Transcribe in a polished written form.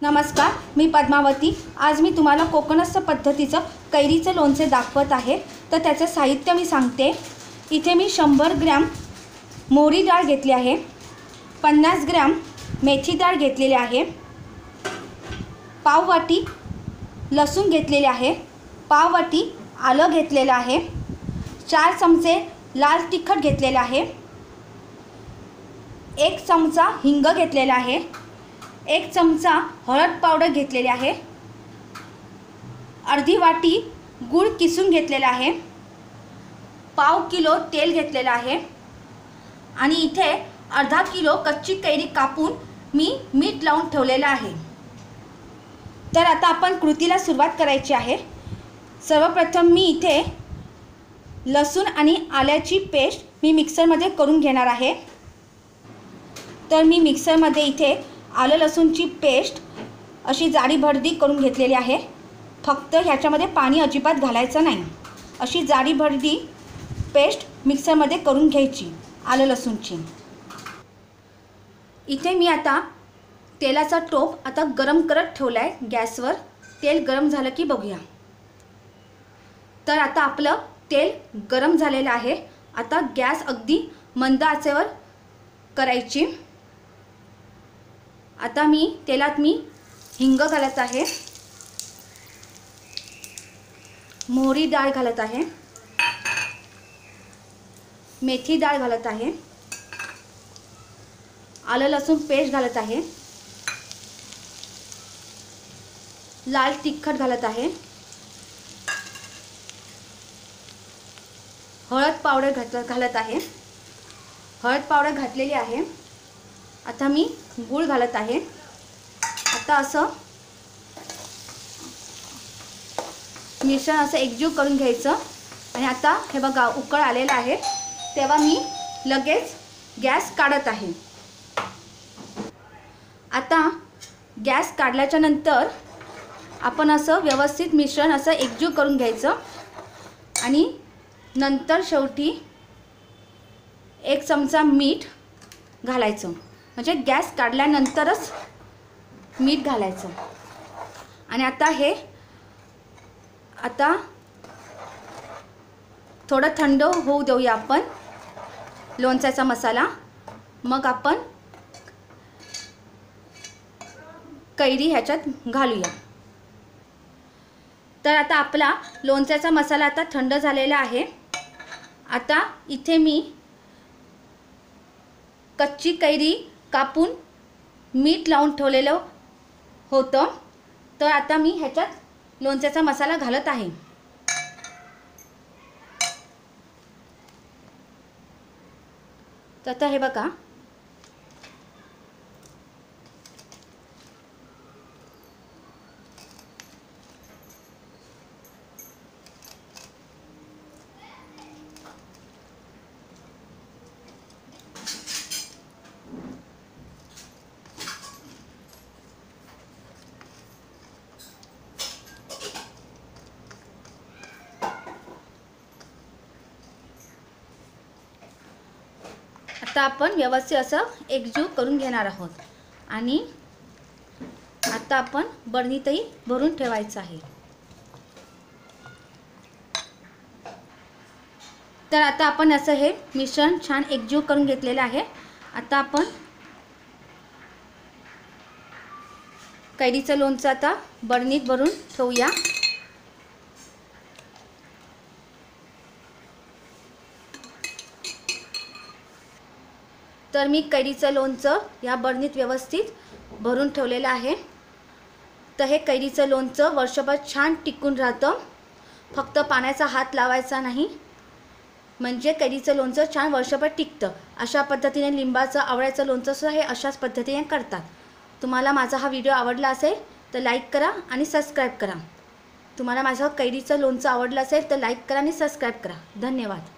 नमस्कार, मी पद्मावती। आज मी तुम्हाला कोकणस्थ पद्धतीचं कैरीचं लोणचे दाखवत आहे। तर त्याचं साहित्य मी सांगते। इथे मी 100 ग्रॅम मोहरी डाळ घेतली आहे, 50 ग्रॅम मेथी डाळ घेतलेली आहे, पाव वाटी लसूण घेतलेले आहे, पाव वाटी आलं घेतलेलं आहे, 4 चमचे लाल तिखट घेतलेले आहे, 1 चमचा हिंग घेतलेला आहे, 1 चमचा हळद पावडर घेतलेली आहे, अर्धी वाटी गूळ किसून घेतलेला आहे, पाव किलो तेल घेतलेलं आहे आणि इथे अर्धा किलो कच्ची कैरी कापून मी मीठ लावून ठेवलेलं आहे। तर आता आपण कृतीला सुरुवात करायची आहे। सर्वप्रथम मी इथे लसूण आणि आल्याची पेस्ट मी मिक्सरमध्ये करून घेणार आहे। तर मी मिक्सरमध्ये इथे आलं लसूणची पेस्ट अशी जाडी भरडी करून घेतलेली आहे। फक्त ह्याच्यामध्ये पाणी अजिबात घालायचं नाही, अशी जाडी भरडी पेस्ट मिक्सरमध्ये करून घ्यायची आलं लसूणची। इथे मी आता तेलाचा टोप आता गरम करत ठेवला आहे गॅसवर। तेल गरम झालं की बघूया। तर आता आपलं तेल गरम झालेलं आहे। आता गॅस अगदी मंद आचेवर करायची। आता तेलात मी हिंग घालत आहे, मोहरी डाळ घालत आहे, मेथी डाळ घालत आहे, आलं लसूण पेस्ट घालत आहे, लाल तिखट घालत आहे, हळद पावडर घालत आहे, हळद पावडर घातलेली आहे। आता मी गूळ घालत आहे। आता असं मिश्रण असं एकजीव करून घ्यायचं आणि आता हे बघा उकळ आलेला आहे, तेव्हा मी लगेच गॅस काढत आहे। आता गॅस काढल्याच्या नंतर आपण असं व्यवस्थित मिश्रण असं एकजीव करून घ्यायचं आणि नंतर शेवटी 1 चमचा मीठ घालायचं, म्हणजे गॅस काढल्यानंतरच मीठ घालायचं। आणि आता थोडं थंड होऊ देऊया आपण लोणच्याचा मसाला। मग आपण कैरी ह्याच्यात घालूया। तर आता आपला लोणच्याचा मसाला आता थंड झालेला आहे। आता इथे मी कच्ची कैरी कापून मीठ लावून ठेवलेलं होतं। तर आता मी ह्याच्यात लोणच्याचा मसाला घालत आहे। तर आता हे बघा आता आपण व्यवस्थित असं एकजीव करून घेणार आहोत आणि आता आपण बरणीतही भरून ठेवायचं आहे। तर आता आपण असं हे मिश्रण छान एकजीव करून घेतलेलं आहे। आता आपण कैरीचं लोणचं आता बरणीत भरून ठेवूया। तर मी कैरीचं लोणचं या बरणीत व्यवस्थित भरून ठेवलेलं आहे। तर हे कैरीचं लोणचं वर्षभर छान टिकून राहतं, फक्त पाण्याचा हात लावायचा नाही, म्हणजे कैरीचं लोणचं छान वर्षभर टिकतं। अशा पद्धतीने लिंबाचं आवळ्याचं लोणचं सुद्धा हे अशाच पद्धतीने करतात। तुम्हाला माझा हा व्हिडिओ आवडला असेल तर लाईक करा आणि सबस्क्राईब करा। तुम्हाला माझं कैरीचं लोणचं आवडलं असेल तर लाईक करा आणि सबस्क्राईब करा। धन्यवाद।